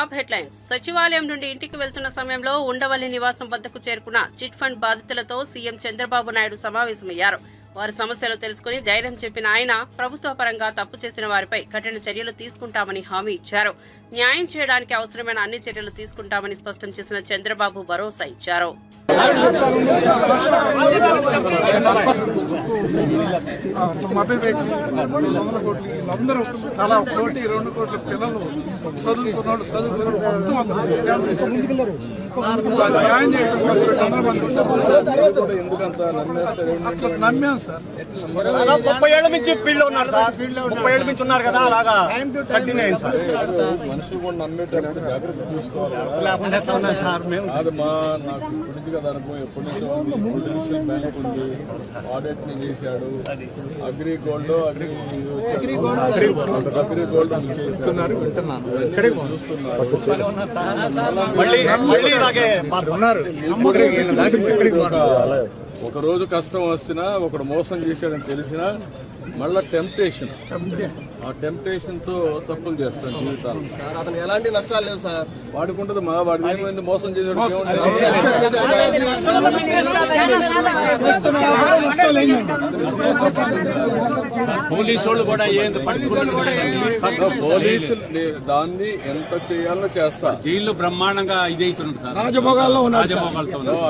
Top headlines. సచివాలయం నుండి ఇంటికి వెళ్తున్న సమయంలో ఉండవల్లి నివాసం వద్దకు చేరుకున్న చిట్ ఫండ్ బాధితులతో సీఎం చంద్రబాబు నాయుడు సమావేశమయ్యారు. వారి సమస్యలు తెలుసుకుని ధైర్యం చెప్పిన ఆయన ప్రభుత్వ పరంగా తప్పు చేసిన వారిపై కఠిన చర్యలు తీసుకుంటామని హామీ ఇచ్చారు. న్యాయం చేయడానికి అవసరమైన అన్ని చర్యలు తీసుకుంటామని స్పష్టం చేసిన చంద్రబాబు భరోసా ఇచ్చారు. నమ్మాం సార్. 30 ఏళ్ల నుంచి ఫీల్డ్ లో ఉన్నారు సార్. 30 ఏళ్ల నుంచి ఉన్నారు కదా, అలాగా కంటిన్యూ అయింది సార్. మనిషి కూడా నమ్మేటప్పుడు జాగ్రత్త తీసుకోవాలి. లేకుండా ఎట్లా ఉన్నారు సార్? మేము అది నాకు ఇప్పటికి కదా అనుభవం. ఎప్పటి నుంచో పొలిటిషియల్ బ్యాంక్ ఉంది, ఆడిట్ ని చేశాడు. అగ్రి గోల్డ్ చేస్తున్నారు, ఒక రోజు కష్టం వస్తున్నా ఒకడు మోసం చేశాడని తెలిసినా మళ్ళా టెంప్టేషన్, ఆ టెంప్టేషన్ తో తప్పులు చేస్తాను జీవితాలు. అతను ఎలాంటి నష్టాలు లేవు సార్. వాడుకుంటుంది మా వాడి ఏమైంది మోసం చేసాడు. పోలీసులు కూడా పోలీసులు దాన్ని ఎంత చేయాలో చేస్తారు. జైల్లో బ్రహ్మాండంగా ఇది అవుతుంది సార్. రాజభోగాల్లో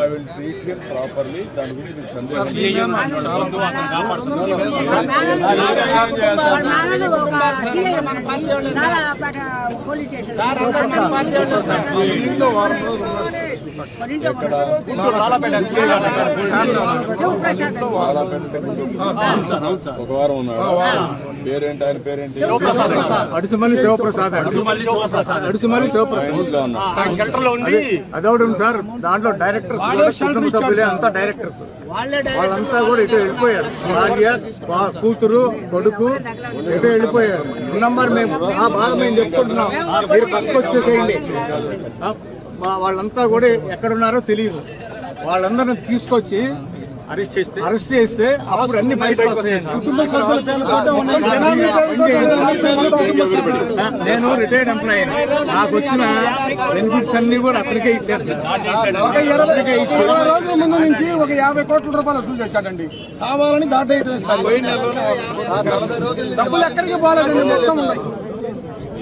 I will treat him properly. దాని గురించి మీకు సందేహం ఒక వారం ఉన్నాడు. పేరేంటి ఆయన? పేరేంటి? అడుసుమల్లి శివప్రసాద్. అదొకటి సార్. దాంట్లో డైరెక్టర్స్ అంతా డైరెక్టర్స్ వాళ్ళంతా కూడా ఇటు వెళ్ళిపోయారు. భార్య, కూతురు, కొడుకు ఇటు వెళ్ళిపోయారు. నంబర్ మేము ఆ బాధ మేము చెప్పుకుంటున్నాం. మీరు పక్క వచ్చేసేయండి. వాళ్ళంతా కూడా ఎక్కడున్నారో తెలియదు. వాళ్ళందరిని తీసుకొచ్చి అరెస్ట్ చేస్తే అప్పుడు అన్ని బయటకు వస్తాయి. నేను రిటైర్డ్ ఎంప్లాయీ. నాకు వచ్చిన బెనిఫిట్స్ అన్ని కూడా అక్కడికే ఇచ్చారు. 20 రోజుల ముందు నుంచి ఒక 50 కోట్ల రూపాయలు వసూలు చేశాడండి. కావాలని దాటైతే డబ్బులు ఎక్కడికి పోలేదండి. మొత్తం ఉన్నాయి.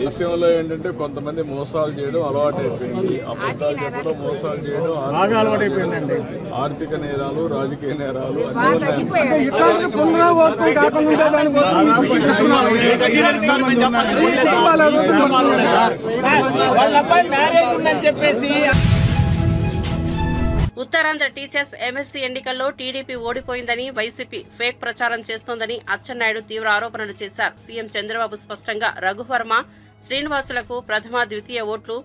దేశంలో ఏంటంటే కొంతమంది మోసాలు చేయడం అలవాటు అయిపోయింది. అబద్ధాలు చెప్పడం, మోసాలు చేయడం అలవాటు అయిపోయిందండి. ఆర్థిక నేరాలు, రాజకీయ నేరాలు ఉత్తరాంధ్ర టీచర్స్ ఎమ్మెల్సీ ఎన్నికల్లో టీడీపీ ఓడిపోయిందని వైసీపీ ఫేక్ ప్రచారం చేస్తోందని అచ్చెన్నాయుడు తీవ్ర ఆరోపణలు చేశారు. సీఎం చంద్రబాబు స్పష్టంగా రఘువర్మ, శ్రీనివాసులకు ప్రథమ, ద్వితీయ ఓట్లు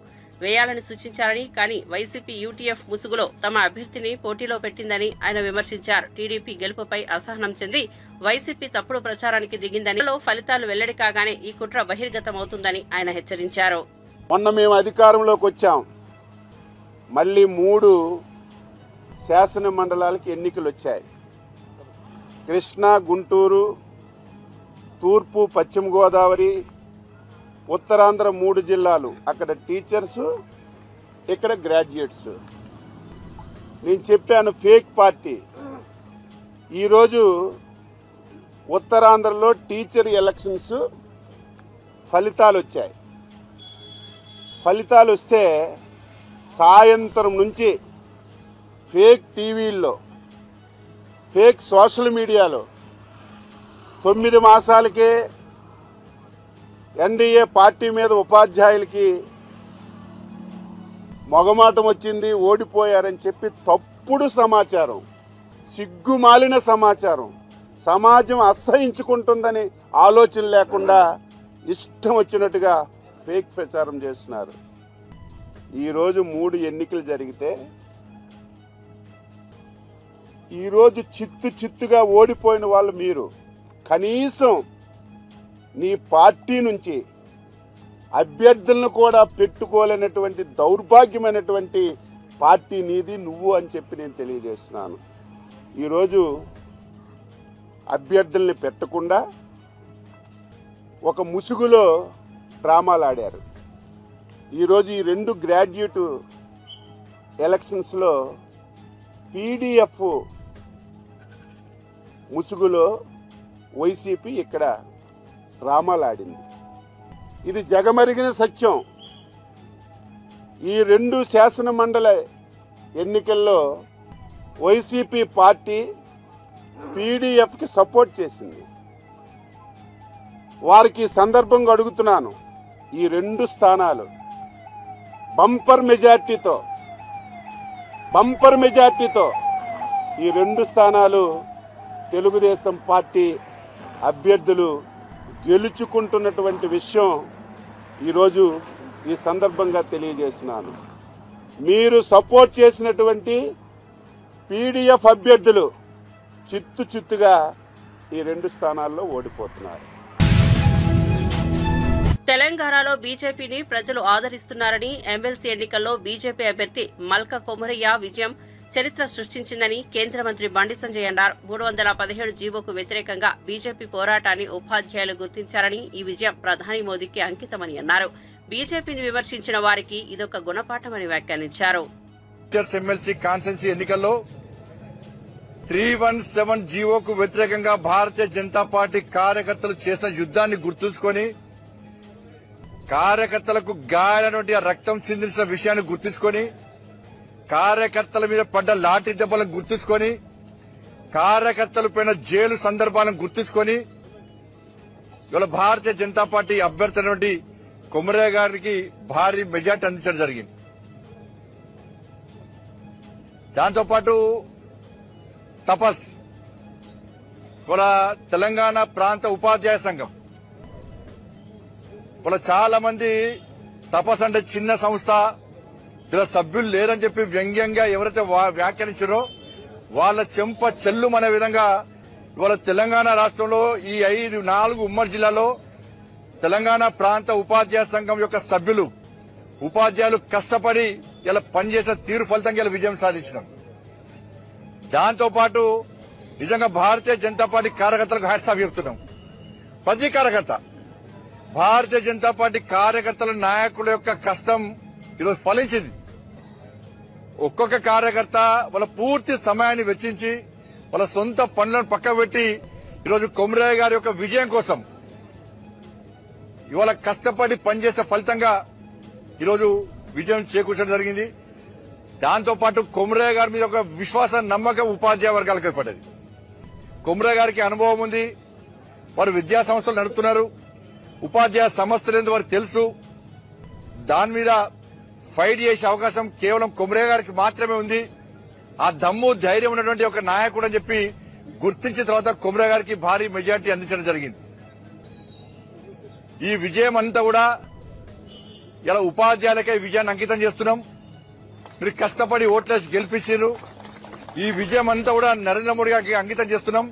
వేయాలని సూచించారని, కానీ వైసీపీ యూటీఎఫ్ ముసుగులో తమ అభ్యర్థిని పోటీలో పెట్టిందని ఆయన విమర్శించారు. టీడీపీ గెలుపుపై అసహనం చెంది వైసీపీ తప్పుడు ప్రచారానికి దిగిందని, ఫలితాలు వెల్లడి కాగానే ఈ కుట్ర బహిర్గతమవుతుందని ఆయన హెచ్చరించారు. మొన్న మేము అధికారంలోకి వచ్చాం. మళ్ళీ 3 శాసన మండలాలకి ఎన్నికలు వచ్చాయి. కృష్ణా, గుంటూరు, తూర్పు, పశ్చిమ గోదావరి, ఉత్తరాంధ్ర 3 జిల్లాలు. అక్కడ టీచర్స్, ఇక్కడ గ్రాడ్యుయేట్స్. నేను చెప్పాను ఫేక్ పార్టీ. ఈరోజు ఉత్తరాంధ్రలో టీచర్ ఎలక్షన్స్ ఫలితాలు వచ్చాయి. ఫలితాలు వస్తే సాయంత్రం నుంచి ఫేక్ టీవీల్లో, ఫేక్ సోషల్ మీడియాలో 9 మాసాలకే ఎన్డీఏ పార్టీ మీద ఉపాధ్యాయులకి మొగమాటం వచ్చింది, ఓడిపోయారని చెప్పి తప్పుడు సమాచారం, సిగ్గుమాలిన సమాచారం, సమాజం అసహించుకుంటుందని ఆలోచన లేకుండా ఇష్టం వచ్చినట్టుగా ఫేక్ ప్రచారం చేస్తున్నారు. ఈరోజు 3 ఎన్నికలు జరిగితే ఈరోజు చిత్తుగా ఓడిపోయిన వాళ్ళు మీరు. కనీసం నీ పార్టీ నుంచి అభ్యర్థులను కూడా పెట్టుకోలేనటువంటి దౌర్భాగ్యమైనటువంటి పార్టీ నీది, నువ్వు అని చెప్పి నేను తెలియజేస్తున్నాను. ఈరోజు అభ్యర్థుల్ని పెట్టకుండా ఒక ముసుగులో డ్రామాలు ఆడారు. ఈరోజు ఈ 2 గ్రాడ్యుయేట్ ఎలక్షన్స్లో పీడిఎఫ్ ముసుగులో వైసీపీ ఇక్కడ డ్రామాలాడింది. ఇది జగమరిగిన సత్యం. ఈ 2 శాసన మండలి ఎన్నికల్లో వైసీపీ పార్టీ పీడిఎఫ్కి సపోర్ట్ చేసింది. వారికి సందర్భంగా అడుగుతున్నాను, ఈ 2 స్థానాలు బంపర్ మెజార్టీతో ఈ 2 స్థానాలు తెలుగుదేశం పార్టీ అభ్యర్థులు గెలుచుకుంటున్నటువంటి విషయం ఈరోజు ఈ సందర్భంగా తెలియజేస్తున్నాను. మీరు సపోర్ట్ చేసినటువంటి పీడిఎఫ్ అభ్యర్థులు చిత్తుగా ఈ 2 స్థానాల్లో ఓడిపోతున్నారు. తెలంగాణలో బీజేపీని ప్రజలు ఆదరిస్తున్నారని, ఎమ్మెల్సీ ఎన్నికల్లో బీజేపీ అభ్యర్థి మల్క కొమరయ్య విజయం చరిత్ర సృష్టించిందని కేంద్ర మంత్రి బండి సంజయ్ అన్నారు. 317 జీవోకు వ్యతిరేకంగా బీజేపీ పోరాటాన్ని ఉపాధ్యాయులు గుర్తించారని, ఈ విజయం ప్రధాని మోదీకి అంకితమని అన్నారు. బీజేపీని విమర్శించిన వారికి ఇదొక గుణపాఠమని వ్యాఖ్యానించారు. ఎమ్మెల్సీ కాన్స్టిట్యున్సీ ఎన్నికల్లో 317 జీవోకు వ్యతిరేకంగా భారతీయ జనతా పార్టీ కార్యకర్తలు చేసిన యుద్ధాన్ని గుర్తుంచుకొని, కార్యకర్తలకు గాయాలైనటువంటి రక్తం చిందించిన విషయాన్ని గుర్తుంచుకొని, కార్యకర్తల మీద పడ్డ లాఠీ దెబ్బలను గుర్తుంచుకొని, కార్యకర్తల పైన జైలు సందర్భాలను గుర్తుంచుకొని, ఇవాళ భారతీయ జనతా పార్టీ అభ్యర్థి అయినటువంటి కొమరయ్య గారికి భారీ మెజార్టీ అందించడం జరిగింది. దాంతోపాటు తపస్ ఇవాళ తెలంగాణ ప్రాంత ఉపాధ్యాయ సంఘం ఇవాళ చాలా మంది తపస్ అంటే చిన్న సంస్థ, ఇలా సభ్యులు లేరని చెప్పి వ్యంగ్యంగా ఎవరైతే వ్యాఖ్యానించారో వాళ్ళ చెంప చెల్లుమనే విధంగా ఇవాళ తెలంగాణ రాష్ట్రంలో ఈ 4 ఉమ్మడి జిల్లాలో తెలంగాణ ప్రాంత ఉపాధ్యాయ సంఘం యొక్క సభ్యులు, ఉపాధ్యాయులు కష్టపడి ఇలా పనిచేసే తీరు ఫలితంగా ఇలా విజయం సాధించినాం. దాంతోపాటు నిజంగా భారతీయ జనతా పార్టీ కార్యకర్తలకు హ్యాట్స్ ఆఫ్ చెప్తున్నాం. ప్రతి కార్యకర్త, భారతీయ జనతా పార్టీ కార్యకర్తల నాయకుల యొక్క కష్టం ఈరోజు ఫలించింది. ఒక్కొక్క కార్యకర్త వాళ్ళ పూర్తి సమయాన్ని వెచ్చించి వాళ్ళ సొంత పనులను పక్కబెట్టి ఈరోజు కొమరయ్య గారి యొక్క విజయం కోసం ఇవాళ కష్టపడి పనిచేసే ఫలితంగా ఈరోజు విజయం చేకూర్చడం జరిగింది. దాంతోపాటు కొమరయ్య గారి మీద ఒక విశ్వాస నమ్మకం ఉపాధ్యాయ వర్గాలకు ఏర్పడ్డది. కొమరయ్య గారికి అనుభవం ఉంది, వారు విద్యా సంస్థలు నడుపుతున్నారు, ఉపాధ్యాయ సమస్యలు ఏందో వారికి తెలుసు. దాని మీద ఫైట్ చేసే అవకాశం కేవలం కొమరయ్య గారికి మాత్రమే ఉంది. ఆ దమ్ము ధైర్యం ఉన్నటువంటి ఒక నాయకుడు అని చెప్పి గుర్తించిన తర్వాత కొమరయ్య గారికి భారీ మెజార్టీ అందించడం జరిగింది. ఈ విజయం అంతా కూడా ఇలా ఉపాధ్యాయులకే విజయాన్ని అంకితం చేస్తున్నాం. మీరు కష్టపడి ఓట్లేసి గెలిపించారు. ఈ విజయం అంతా కూడా నరేంద్ర మోడీ గారికి అంకితం చేస్తున్నాం.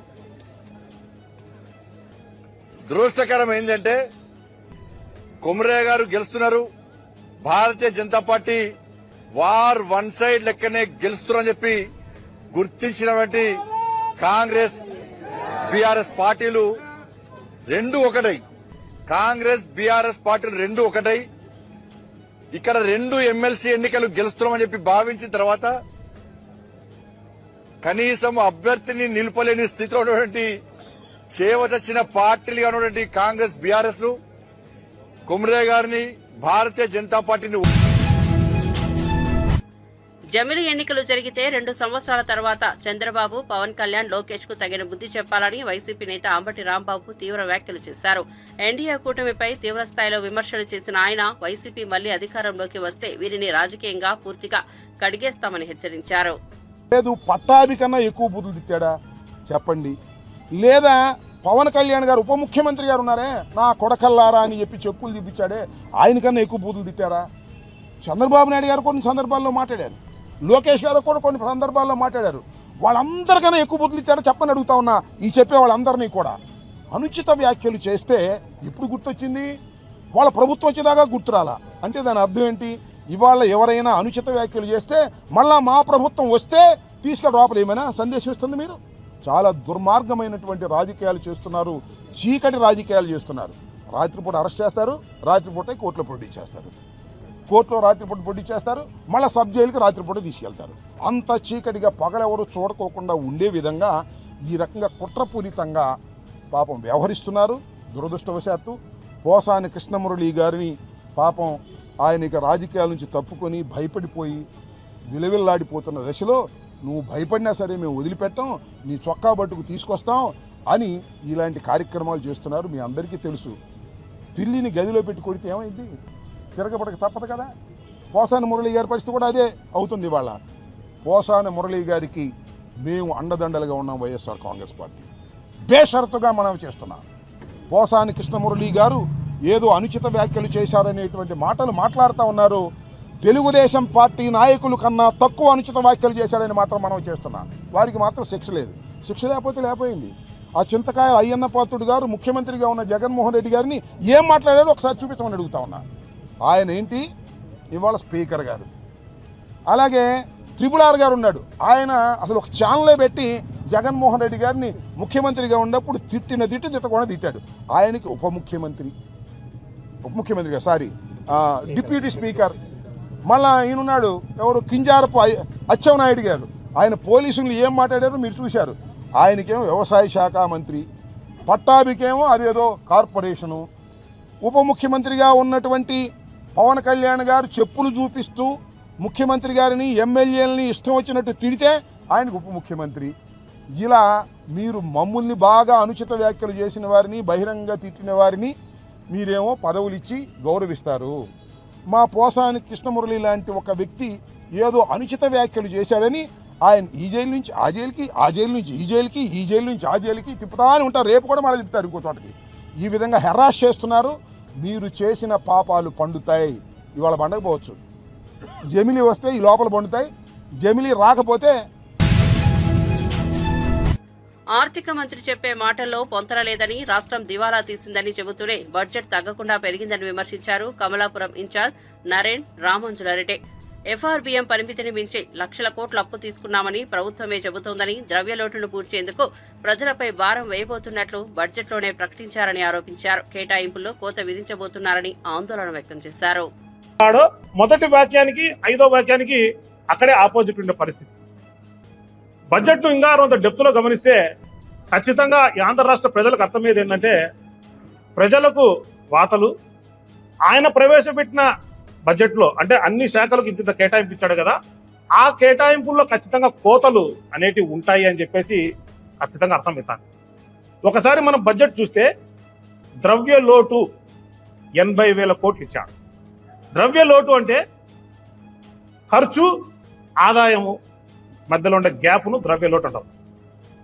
దురదృష్టకరం ఏంటంటే కొమరయ్య గారు గెలుస్తున్నారు, Bharatiya Janata party war 1 side లెక్కనే గెలుస్తున్నారని చెప్పి గుర్తించినటువంటి కాంగ్రెస్ బీఆర్ఎస్ పార్టీలు 2 ఒకటై, కాంగ్రెస్ బీఆర్ఎస్ పార్టీలు 2 ఒకటై ఇక్కడ 2 ఎమ్మెల్సీ ఎన్నికలు గెలుస్తున్నామని చెప్పి భావించిన తర్వాత కనీసం అభ్యర్థిని నిలుపలేని స్థితిలో ఉన్నటువంటి చేవచచ్చిన పార్టీలుగా ఉన్నటువంటి కాంగ్రెస్ బీఆర్ఎస్ లు కొమరయ్య గారిని, భారతీయ జనతా పార్టీని జమిలి ఎన్నికలు జరిగితే 2 సంవత్సరాల తర్వాత చంద్రబాబు, పవన్ కళ్యాణ్, లోకేష్ కు తగిన బుద్ధి చెప్పాలని వైసీపీ నేత అంబటి రాంబాబు తీవ్ర వ్యాఖ్యలు చేశారు. ఎన్డీఏ కూటమిపై తీవ్రస్థాయిలో విమర్శలు చేసిన ఆయన వైసీపీ మళ్లీ అధికారంలోకి వస్తే వీరిని రాజకీయంగా పూర్తిగా కడిగేస్తామని హెచ్చరించారు. లేదు పట్టాభి కన్నా ఎక్కువ బుద్ధులు తిట్టాడా చెప్పండి, లేదా పవన్ కళ్యాణ్ గారు ఉప ముఖ్యమంత్రి గారు ఉన్నారే నా కొడకల్లారా అని చెప్పి చెప్పులు చూపించాడే ఆయనకన్నా ఎక్కువ బూతులు తిట్టారా? చంద్రబాబు నాయుడు గారు కొన్ని సందర్భాల్లో మాట్లాడారు, లోకేష్ గారు కూడా కొన్ని సందర్భాల్లో మాట్లాడారు. వాళ్ళందరికన్నా ఎక్కువ బూతులు తిట్టాడో చెప్పని అడుగుతా ఉన్నా. ఈ చెప్పే వాళ్ళందరినీ కూడా అనుచిత వ్యాఖ్యలు చేస్తే ఇప్పుడు గుర్తొచ్చింది, వాళ్ళ ప్రభుత్వం వచ్చేదాకా గుర్తురాలా అంటే దాని అర్థం ఏంటి? ఇవాళ ఎవరైనా అనుచిత వ్యాఖ్యలు చేస్తే మళ్ళా మా ప్రభుత్వం వస్తే తీసుకెళ్ళి లోపల ఏమైనా సందేశం ఇస్తుంది? మీరు చాలా దుర్మార్గమైనటువంటి రాజకీయాలు చేస్తున్నారు, చీకటి రాజకీయాలు చేస్తున్నారు. రాత్రిపూట అరెస్ట్ చేస్తారు, రాత్రిపూట కోర్టులో ప్రొడ్యూస్ చేస్తారు. కోర్టులో రాత్రిపూట పొడి చేస్తారు, మళ్ళీ సబ్ జైలుకి రాత్రిపూట తీసుకెళ్తారు. అంత చీకటిగా పగలెవరు చూడకోకుండా ఉండే విధంగా ఈ రకంగా కుట్రపూరితంగా పాపం వ్యవహరిస్తున్నారు. దురదృష్టవశాత్తు పోసాని కృష్ణమురళి గారిని పాపం ఆయన ఇక రాజకీయాల నుంచి తప్పుకొని భయపడిపోయి విలవిల్లాడిపోతున్న దశలో నువ్వు భయపడినా సరే మేము వదిలిపెట్టాం, నీ చొక్కా బట్టుకు తీసుకొస్తాం అని ఇలాంటి కార్యక్రమాలు చేస్తున్నారు. మీ అందరికీ తెలుసు, పిల్లిని గదిలో పెట్టి కొడితే ఏమైంది? తిరగబడక తప్పదు కదా. పోసాని మురళి గారి పరిస్థితి కూడా అదే అవుతుంది. ఇవాళ పోసాని మురళి గారికి మేము అండదండలుగా ఉన్నాం. వైఎస్ఆర్ కాంగ్రెస్ పార్టీ బేషరతుగా మనం చేస్తున్నాం. పోసాని కృష్ణమురళి గారు ఏదో అనుచిత వ్యాఖ్యలు చేశారనేటువంటి మాటలు మాట్లాడుతూ ఉన్నారు. తెలుగుదేశం పార్టీ నాయకుల కన్నా తక్కువ అనుచిత వ్యాఖ్యలు చేశాడని మాత్రం మనం చేస్తున్నాం. వారికి మాత్రం శిక్ష లేదు. శిక్ష లేకపోతే లేకపోయింది. ఆ చింతకాయ అయ్యన్న పాత్రుడు గారు ముఖ్యమంత్రిగా ఉన్న జగన్మోహన్ రెడ్డి గారిని ఏం మాట్లాడారో ఒకసారి చూపించమని అడుగుతా ఉన్నా. ఆయన ఏంటి ఇవాళ స్పీకర్ గారు, అలాగే త్రిపుల్ గారు ఉన్నాడు. ఆయన అసలు ఒక ఛానలే పెట్టి జగన్మోహన్ రెడ్డి గారిని ముఖ్యమంత్రిగా ఉన్నప్పుడు తిట్టకుండా తిట్టాడు. ఆయనకి ఉప ముఖ్యమంత్రిగా డిప్యూటీ స్పీకర్. మళ్ళా ఈయనున్నాడు ఎవరు, కింజారపు అచ్చెన్నాయుడు గారు. ఆయన పోలీసులు ఏం మాట్లాడారో మీరు చూశారు. ఆయనకేమో వ్యవసాయ శాఖ మంత్రి, పట్టాభికేమో అదేదో కార్పొరేషను. ఉప ముఖ్యమంత్రిగా ఉన్నటువంటి పవన్ కళ్యాణ్ గారు చెప్పులు చూపిస్తూ ముఖ్యమంత్రి గారిని ఎమ్మెల్యేలని ఇష్టం వచ్చినట్టు తిడితే ఆయనకు ఉప ముఖ్యమంత్రి. ఇలా మీరు మమ్మల్ని బాగా అనుచిత వ్యాఖ్యలు చేసిన వారిని, బహిరంగ తిట్టిన వారిని మీరేమో పదవులు ఇచ్చి గౌరవిస్తారు. మా పోసాని కృష్ణమురళి లాంటి ఒక వ్యక్తి ఏదో అనుచిత వ్యాఖ్యలు చేశాడని ఆయన ఈ జైలు నుంచి ఆ జైలుకి, ఆ జైలు నుంచి ఈ జైలుకి, ఈ జైలు నుంచి ఆ జైలుకి తిప్పుతా అని ఉంటారు. రేపు కూడా మళ్ళీ తిప్పుతారు ఇంకో చోటకి. ఈ విధంగా హెరాస్ చేస్తున్నారు. మీరు చేసిన పాపాలు పండుతాయి. ఇవాళ పండకపోవచ్చు, జమిలీ వస్తే ఈ లోపల పండుతాయి. జమిలీ రాకపోతే ఆర్థిక మంత్రి చెప్పే మాటల్లో పొంతన లేదని, రాష్ట్రం దివాలా తీసిందని చెబుతూనే బడ్జెట్ తగ్గకుండా పెరిగిందని విమర్శించారు కమలాపురం ఇన్ఛార్జ్ నరేన్ రామంజులారెడ్డి. ఎఫ్ఆర్బీఎం పరిమితిని మించి లక్షల కోట్ల అప్పు తీసుకున్నామని ప్రభుత్వమే చెబుతోందని, ద్రవ్యలోటును పూడ్చేందుకు ప్రజలపై భారం వేయబోతున్నట్లు బడ్జెట్లోనే ప్రకటించారని ఆరోపించారు. కేటాయింపుల్లో కోత విధించబోతున్నారని ఆందోళన వ్యక్తం చేశారు. మొదటి వాక్యానికి 5వ వాక్యానికి అక్కడే ఆపోజిట్ ఉండే పరిస్థితి. బడ్జెట్ ను ఇంకా కొంత డెప్త్ లో గమనిస్తే ఖచ్చితంగా ఈ ఆంధ్ర రాష్ట్ర ప్రజలకు అర్థమయ్యేది ఏంటంటే, ప్రజలకు వాతలు ఆయన ప్రవేశపెట్టిన బడ్జెట్ లో అంటే అన్ని శాఖలకు ఇంత కేటాయింపు ఇచ్చాడు కదా, ఆ కేటాయింపుల్లో ఖచ్చితంగా కోతలు అనేటివి ఉంటాయి అని చెప్పేసి ఖచ్చితంగా అర్థమవుతాను. ఒకసారి మనం బడ్జెట్ చూస్తే ద్రవ్య లోటు 80,000 కోట్లు ఇచ్చాడు. ద్రవ్య లోటు అంటే ఖర్చు ఆదాయము మధ్యలో ఉండే గ్యాప్ను ద్రవ్య లోటు అంటారు.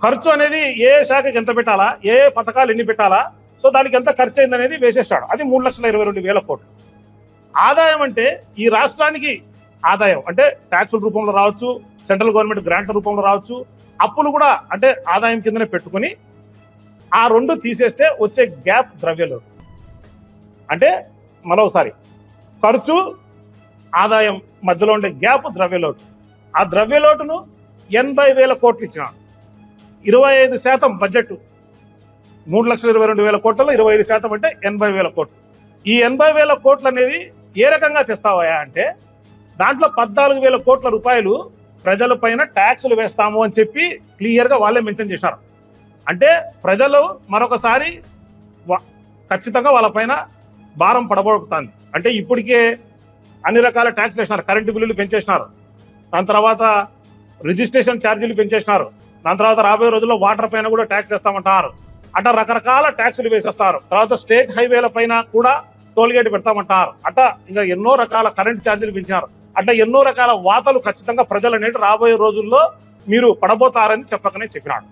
ఖర్చు అనేది ఏ శాఖకి ఎంత పెట్టాలా, ఏ పథకాలు ఎన్ని పెట్టాలా, సో దానికి ఎంత ఖర్చు అయింది అనేది వేసేస్తాడు. అది 3,22,000 కోట్లు. ఆదాయం అంటే ఈ రాష్ట్రానికి ఆదాయం అంటే ట్యాక్సుల రూపంలో రావచ్చు, సెంట్రల్ గవర్నమెంట్ గ్రాంట్ల రూపంలో రావచ్చు, అప్పులు కూడా అంటే ఆదాయం కిందనే పెట్టుకుని ఆ రెండు తీసేస్తే వచ్చే గ్యాప్ ద్రవ్య లోటు. అంటే మరోసారి ఖర్చు ఆదాయం మధ్యలో ఉండే గ్యాప్ ద్రవ్య లోటు. ఆ ద్రవ్య లోటును 80,000 కోట్లు ఇచ్చినాడు. 25% బడ్జెట్ 3,22,000 కోట్లలో 25% అంటే 80,000 కోట్లు. ఈ 80,000 కోట్లు అనేది ఏ రకంగా తెస్తావా అంటే దాంట్లో 14,000 కోట్ల రూపాయలు ప్రజల పైన ట్యాక్సులు వేస్తాము అని చెప్పి క్లియర్ గా వాళ్ళే మెన్షన్ చేశారు. అంటే ప్రజలు మరొకసారి ఖచ్చితంగా వాళ్ళ పైన భారం పడబోతుంది. అంటే ఇప్పటికే అన్ని రకాల ట్యాక్స్లు వేసినారు. కరెంటు బిల్లులు పెంచేసినారు, దాని తర్వాత రిజిస్ట్రేషన్ ఛార్జీలు పెంచేసినారు, దాని తర్వాత రాబోయే రోజుల్లో వాటర్ పైన కూడా ట్యాక్స్ వేస్తామంటారు. అట్లా రకరకాల ట్యాక్సులు వేసేస్తారు. తర్వాత స్టేట్ హైవేల పైన కూడా టోల్ గేట్ పెడతామంటారు. అట్లా ఇంకా ఎన్నో రకాల కరెంట్ ఛార్జీలు పెంచినారు. అట్లా ఎన్నో రకాల వాతలు ఖచ్చితంగా ప్రజలు అనేది రాబోయే రోజుల్లో మీరు పడబోతారని చెప్పకనే చెప్పినాడు.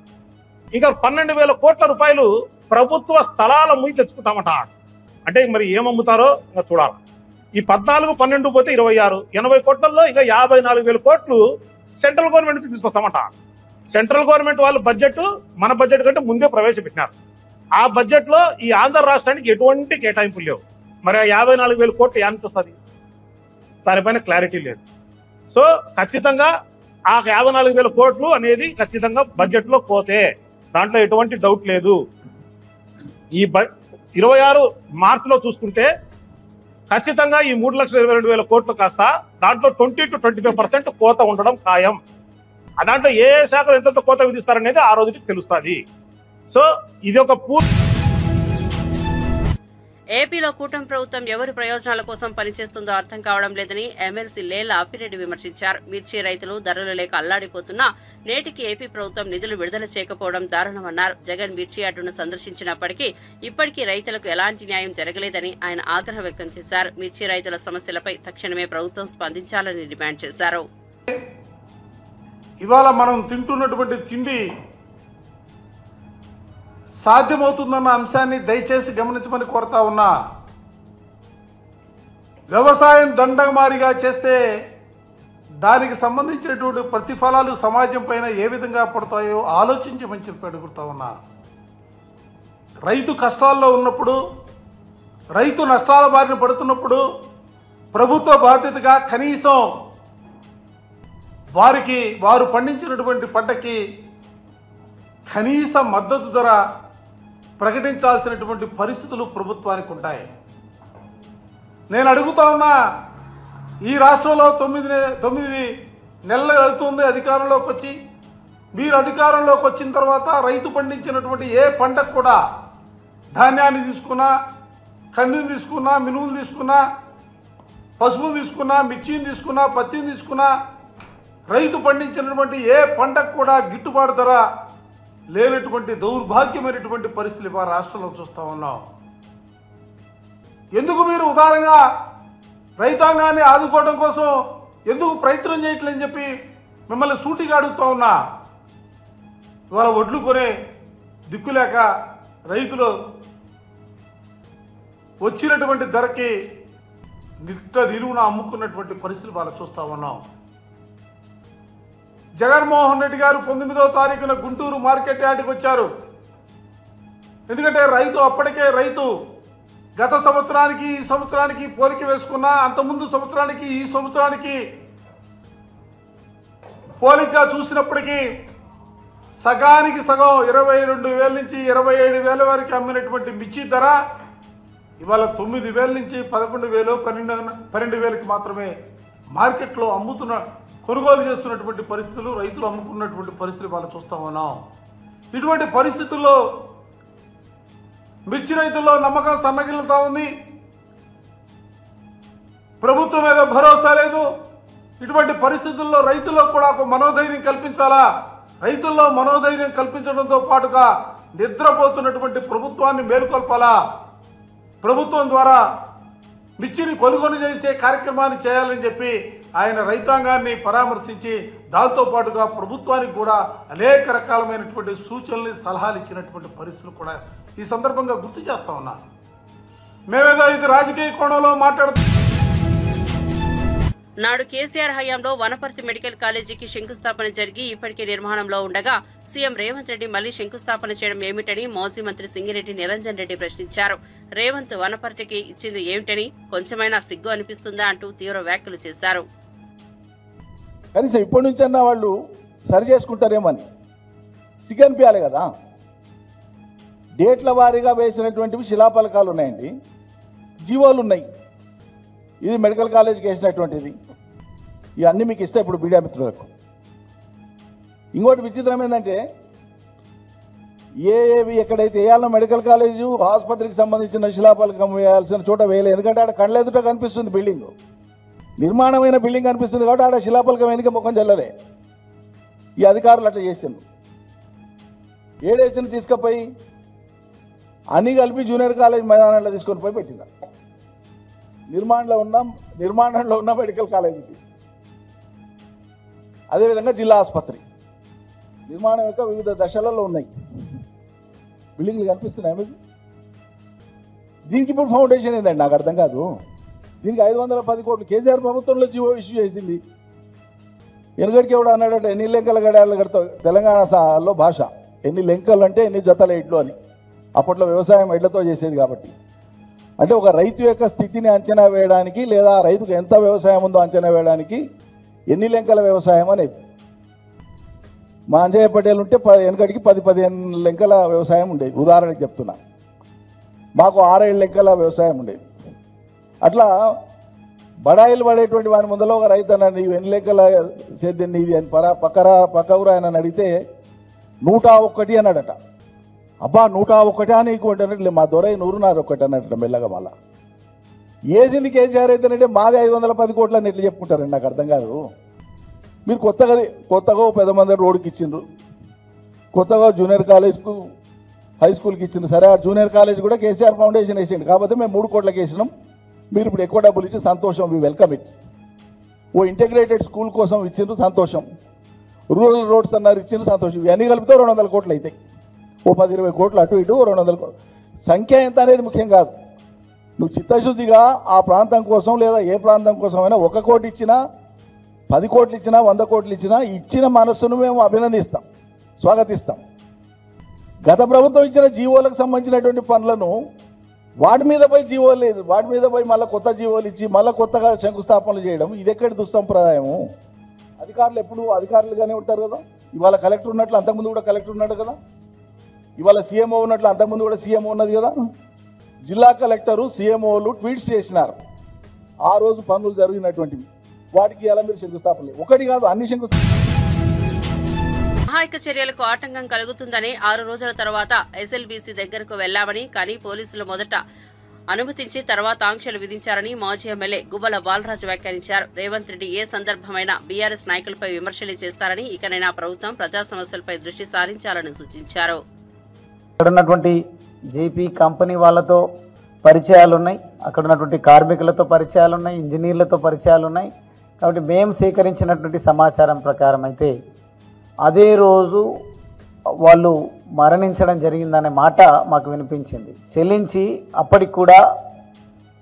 ఇంకా 12,000 కోట్ల రూపాయలు ప్రభుత్వ స్థలాల ముందు తెచ్చుకుంటామంటాడు. అంటే మరి ఏమమ్ముతారో ఇంకా చూడాలి. ఈ 14, 12 పోతే 26, 80 కోట్లలో ఇంకా 54,000 కోట్లు సెంట్రల్ గవర్నమెంట్ నుంచి తీసుకొస్తామంట. సెంట్రల్ గవర్నమెంట్ వాళ్ళు బడ్జెట్ మన బడ్జెట్ కంటే ముందే ప్రవేశపెట్టినారు. ఆ బడ్జెట్ లో ఈ ఆంధ్ర రాష్ట్రానికి ఎటువంటి కేటాయింపులు లేవు. మరి ఆ 54,000 కోట్లు ఎంత వస్తుంది? దానిపైన క్లారిటీ లేదు. సో ఖచ్చితంగా ఆ 54,000 కోట్లు అనేది ఖచ్చితంగా బడ్జెట్ లో పోతే దాంట్లో ఎటువంటి డౌట్ లేదు. ఈ 26 మార్చిలో చూసుకుంటే ఖచ్చితంగా ఈ 3,22,000 కోట్లు కాస్త దాంట్లో 20 to 25% కోత ఉండడం ఖాయం. దాంట్లో ఏ శాఖలు ఎంతెంత కోత విధిస్తారనేది ఆ రోజుకి తెలుస్తుంది. సో ఇది ఒక ఏపీలో కూటమి ప్రభుత్వం ఎవరి ప్రయోజనాల కోసం పనిచేస్తుందో అర్థం కావడం లేదని ఎమ్మెల్సీ లేళ్ల అప్పిరెడ్డి విమర్శించారు. మిర్చి రైతులు ధరలు లేక అల్లాడిపోతున్నా నేటికి ఏపీ ప్రభుత్వం నిధులు విడుదల చేయకపోవడం దారుణమన్నారు. జగన్ మిర్చి యార్డును సందర్శించినప్పటికీ ఇప్పటికీ రైతులకు ఎలాంటి న్యాయం జరగలేదని ఆయన ఆగ్రహం వ్యక్తం చేశారు. మిర్చి రైతుల సమస్యలపై తక్షణమే ప్రభుత్వం స్పందించాలని డిమాండ్ చేశారు. ఇవాళ మనం తింటున్నటువంటి తిండి సాధ్యమవుతుందన్న అంశాన్ని దయచేసి గమనించమని కోరుతా ఉన్నా. వ్యవసాయం దండమారిగా చేస్తే దానికి సంబంధించినటువంటి ప్రతిఫలాలు సమాజం పైన ఏ విధంగా పడతాయో ఆలోచించమని చెప్పి అడుగుతా ఉన్నా. రైతు కష్టాల్లో ఉన్నప్పుడు, రైతు నష్టాల బారిన పడుతున్నప్పుడు ప్రభుత్వ బాధ్యతగా కనీసం వారు పండించినటువంటి పంటకి కనీస మద్దతు ధర ప్రకటించాల్సినటువంటి పరిస్థితులు ప్రభుత్వానికి ఉంటాయి. నేను అడుగుతా ఉన్నా, ఈ రాష్ట్రంలో 9 నెలలు అవుతుంది అధికారంలోకి వచ్చి. మీరు అధికారంలోకి వచ్చిన తర్వాత రైతు పండించినటువంటి ఏ పంటకు కూడా ధాన్యాన్ని తీసుకున్నా, కందిని తీసుకున్నా, మినుములు తీసుకున్నా, పసుపును తీసుకున్నా, మిర్చిని తీసుకున్నా, పత్తిని తీసుకున్నా, రైతు పండించినటువంటి ఏ పంటకు కూడా గిట్టుబాటు ధర లేనటువంటి దౌర్భాగ్యమైనటువంటి పరిస్థితులు ఇవాళ రాష్ట్రంలో చూస్తూ ఉన్నాం. ఎందుకు మీరు ఉదారంగా రైతాంగాన్ని ఆదుకోవడం కోసం ఎందుకు ప్రయత్నం చేయట్లేదని చెప్పి మిమ్మల్ని సూటిగా అడుగుతా ఉన్నా. ఇవాళ వడ్లు కొనే దిక్కులేక రైతులు వచ్చినటువంటి ధరకి నిలువున అమ్ముకున్నటువంటి పరిస్థితులు వాళ్ళు చూస్తూ ఉన్నాం. జగన్మోహన్ రెడ్డి గారు 19వ తారీఖున గుంటూరు మార్కెట్ యార్డ్కి వచ్చారు. ఎందుకంటే అప్పటికే రైతు గత సంవత్సరానికి ఈ సంవత్సరానికి పోలిక వేసుకున్నా, అంతకుముందు సంవత్సరానికి ఈ సంవత్సరానికి పోలికగా చూసినప్పటికీ సగానికి సగం 22,000 నుంచి 27,000 వరకు అమ్మినటువంటి మిర్చి ధర ఇవాళ 9,000 నుంచి 11,000, 12,000కి మాత్రమే మార్కెట్లో కొనుగోలు చేస్తున్నటువంటి పరిస్థితులు, రైతులు అమ్ముకున్నటువంటి పరిస్థితులు వాళ్ళు చూస్తూ ఉన్నాం. ఇటువంటి పరిస్థితుల్లో మిర్చి రైతుల్లో నమ్మకం సన్నగిల్లుతా ఉంది. ప్రభుత్వం మీద భరోసా లేదు. ఇటువంటి పరిస్థితుల్లో రైతుల్లో కూడా ఒక మనోధైర్యం కల్పించాలా. రైతుల్లో మనోధైర్యం కల్పించడంతో పాటుగా నిద్రపోతున్నటువంటి ప్రభుత్వాన్ని మేలుకొల్పాలా. ప్రభుత్వం ద్వారా మిర్చిని కొనుగోలు చేసే కార్యక్రమాన్ని చేయాలని చెప్పి ఆయన రైతాంగాన్ని పరామర్శించి దాంతోపాటుగా ప్రభుత్వానికి కూడా అనేక రకాలమైనటువంటి సూచనలు, సలహాలు ఇచ్చినటువంటి పరిస్థితులు కూడా ఈ సందర్భంగా గుర్తు చేస్తా ఉన్నా. మేమేదో ఇది రాజకీయ కోణంలో నాడు కేసీఆర్ హయాంలో వనపర్తి మెడికల్ కాలేజీకి శంకుస్థాపన జరిగి ఇప్పటికే నిర్మాణంలో ఉండగా సీఎం రేవంత్ రెడ్డి మళ్లీ శంకుస్థాపన చేయడం ఏమిటని మాజీ మంత్రి సింగిరెడ్డి నిరంజన్ రెడ్డి ప్రశ్నించారు. రేవంత్ వనపర్తికి ఇచ్చింది ఏమిటని కొంచెమైనా సిగ్గు అనిపిస్తుందా అంటూ తీవ్ర వ్యాఖ్యలు చేశారు. కనీసం ఇప్పటి నుంచన్నా వాళ్ళు సరి చేసుకుంటారేమని సిగ్గు అనిపించాలి కదా. డేట్ల వారీగా వేసినటువంటివి శిలాఫలకాలు ఉన్నాయండి, జీవోలు ఉన్నాయి. ఇది మెడికల్ కాలేజీకి వేసినటువంటిది. ఇవన్నీ మీకు ఇస్తే ఇప్పుడు మీడియా మిత్రులకు. ఇంకోటి విచిత్రం ఏంటంటే ఏవి ఎక్కడైతే వేయాలన్నా మెడికల్ కాలేజు ఆసుపత్రికి సంబంధించిన శిలాఫలకం వేయాల్సిన చోట వేయలేదు. ఎందుకంటే ఆడ కళ్ళెదుట కనిపిస్తుంది బిల్డింగ్, నిర్మాణమైన బిల్డింగ్ కనిపిస్తుంది కాబట్టి ఆడ శిలాఫలకం వెనుక ముఖం చెల్లలే. ఈ అధికారులు అట్లా చేసిండు. ఏడేసిని తీసుకుపోయి అన్నీ కలిపి జూనియర్ కాలేజ్ మైదానంలో తీసుకొని పోయి పెట్టినారు. నిర్మాణంలో ఉన్న మెడికల్ కాలేజీకి, అదేవిధంగా జిల్లా ఆసుపత్రి నిర్మాణం యొక్క వివిధ దశలలో ఉన్నాయి. బిల్డింగ్లు కనిపిస్తున్నాయి మీకు. దీనికి ఇప్పుడు ఫౌండేషన్ ఏందండి నాకు అర్థం కాదు. దీనికి 510 కోట్లు కేసీఆర్ ప్రభుత్వంలో జీవో ఇష్యూ చేసింది. వెనుగడికి ఎవడు అన్నాడంటే ఎన్ని లెంకల గడాలు కడతావు తెలంగాణలో భాష, ఎన్ని లెంకలు అంటే ఎన్ని జతల ఎడ్లు అని. అప్పట్లో వ్యవసాయం ఎడ్లతో చేసేది కాబట్టి. అంటే ఒక రైతు యొక్క స్థితిని అంచనా వేయడానికి లేదా రైతుకు ఎంత వ్యవసాయం ఉందో అంచనా వేయడానికి ఎన్ని లెంకల వ్యవసాయం అనేది. మా అంజయ్య పటేల్ ఉంటే వెనకడికి 10-15 లెంకల వ్యవసాయం ఉండేది. ఉదాహరణకి చెప్తున్నా, మాకు 6-7 లెంకల వ్యవసాయం ఉండేది. అట్లా బడాయిలు పడేటువంటి వాని ముందర ఒక రైతు అన్న నీవు ఎన్ని లెక్కల సేద్యం నీది అని పక్క ఊరు ఆయన అడిగితే 101 అన్నాడట. అబ్బా 101 నీకు అంటే మా దొరై 101 అన్నట్టు మెల్లగా మళ్ళా. ఏది కేసీఆర్ అయితేనంటే మాది 510 కోట్లు అని ఎట్లా చెప్పుకుంటారండి, నాకు అర్థం కాదు. మీరు కొత్తగా పెద్ద మంది రోడ్డుకి ఇచ్చిండ్రు, కొత్తగా జూనియర్ కాలేజ్కు హై స్కూల్కి ఇచ్చిండ్రు. సరే, ఆ జూనియర్ కాలేజ్ కూడా కేసీఆర్ ఫౌండేషన్ వేసిండు కాబట్టి మేము 3 కోట్లకి వేసినాం. మీరు ఇప్పుడు ఎక్కువ డబ్బులు ఇచ్చి సంతోషం, వి వెల్కమ్ ఇట్. ఓ ఇంటిగ్రేటెడ్ స్కూల్ కోసం ఇచ్చిండ్రు, సంతోషం. రూరల్ రోడ్స్ అన్నారు, ఇచ్చిండ్రు, సంతోషం. ఇవన్నీ కలిపితే 200 కోట్లు అవుతాయి. ఓ 10-20 కోట్లు అటు ఇటు 200 కోట్లు. సంఖ్య ఎంత అనేది ముఖ్యం కాదు. నువ్వు చిత్తశుద్ధిగా ఆ ప్రాంతం కోసం లేదా ఏ ప్రాంతం కోసమైనా 1 కోటి ఇచ్చినా 10 కోట్లు ఇచ్చినా 100 కోట్లు ఇచ్చినా ఇచ్చిన మనస్సును మేము అభినందిస్తాం, స్వాగతిస్తాం. గత ప్రభుత్వం ఇచ్చిన జీవోలకు సంబంధించినటువంటి పనులను వాటి మీద పోయి జీవోలు లేదు, వాటి మీద పోయి మళ్ళీ కొత్త జీవోలు ఇచ్చి మళ్ళీ కొత్తగా శంకుస్థాపనలు చేయడం ఇది ఎక్కడి దుస్సంప్రదాయము? అధికారులు ఎప్పుడు అధికారులుగానే ఉంటారు కదా. ఇవాళ కలెక్టర్ ఉన్నట్లు అంతకుముందు కూడా కలెక్టర్ ఉన్నాడు కదా, ఇవాళ సీఎంఓ ఉన్నట్లు అంతకుముందు కూడా సీఎంఓ ఉన్నది కదా. జిల్లా కలెక్టరు సీఎంఓలు ట్వీట్స్ చేసినారు ఆ రోజు పనులు జరిగినటువంటివి, వాటికి ఎలా మీరు శంకుస్థాపనలు? ఒకటి కాదు, అన్ని శంకుస్థాపన. సహాయక చర్యలకు ఆటంకం కలుగుతుందని 6 రోజుల తర్వాత ఎస్ఎల్బీసీ దగ్గరకు వెళ్లామని, కానీ పోలీసులు మొదట అనుమతించి తర్వాత ఆంక్షలు విధించారని మాజీ ఎమ్మెల్యే గుబ్బల బాలరాజు వ్యాఖ్యానించారు. రేవంత్ రెడ్డి ఏ సందర్భమైనా బీఆర్ఎస్ నాయకులపై విమర్శలు చేస్తారని, ఇకనైనా ప్రభుత్వం ప్రజా సమస్యలపై దృష్టి సారించాలని సూచించారు. అక్కడ ఉన్నటువంటి జేపీ కంపెనీ వాళ్ళతో పరిచయాలు ఉన్నాయి, అక్కడ ఉన్నటువంటి కార్మికులతో పరిచయాలు ఉన్నాయి, ఇంజనీర్లతో పరిచయాలు ఉన్నాయి. కాబట్టి మేము సేకరించినటువంటి సమాచారం ప్రకారం అయితే అదే రోజు వాళ్ళు మరణించడం జరిగిందనే మాట మాకు వినిపించింది. చెల్లించి అప్పటికి కూడా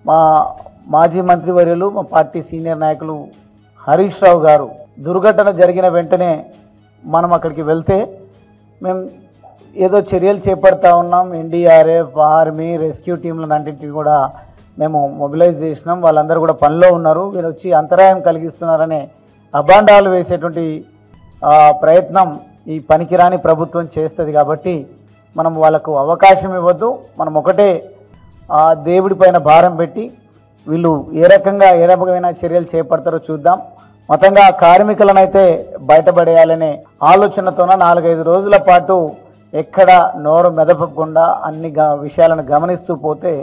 మా మాజీ మంత్రివర్యులు, మా పార్టీ సీనియర్ నాయకులు హరీష్ రావు గారు దుర్ఘటన జరిగిన వెంటనే మనం అక్కడికి వెళ్తే మేము ఏదో చర్యలు చేపడతా ఉన్నాం, ఎన్డీఆర్ఎఫ్, ఆర్మీ, రెస్క్యూ టీంలన్నింటినీ కూడా మేము మొబిలైజ్ చేసినాం, వాళ్ళందరూ కూడా పనిలో ఉన్నారు, వీళ్ళు వచ్చి అంతరాయం కలిగిస్తున్నారనే అభాండాలు వేసేటువంటి ప్రయత్నం ఈ పనికిరాని ప్రభుత్వం చేస్తుంది. కాబట్టి మనం వాళ్ళకు అవకాశం ఇవ్వద్దు. మనం ఒకటే దేవుడి పైన భారం పెట్టి వీళ్ళు ఏ రకమైన చర్యలు చేపడతారో చూద్దాం. మొత్తంగా కార్మికులనైతే బయటపడేయాలనే ఆలోచనతోన 4-5 రోజుల పాటు ఎక్కడ నోరు మెదపకుండా అన్ని విషయాలను గమనిస్తూ పోతే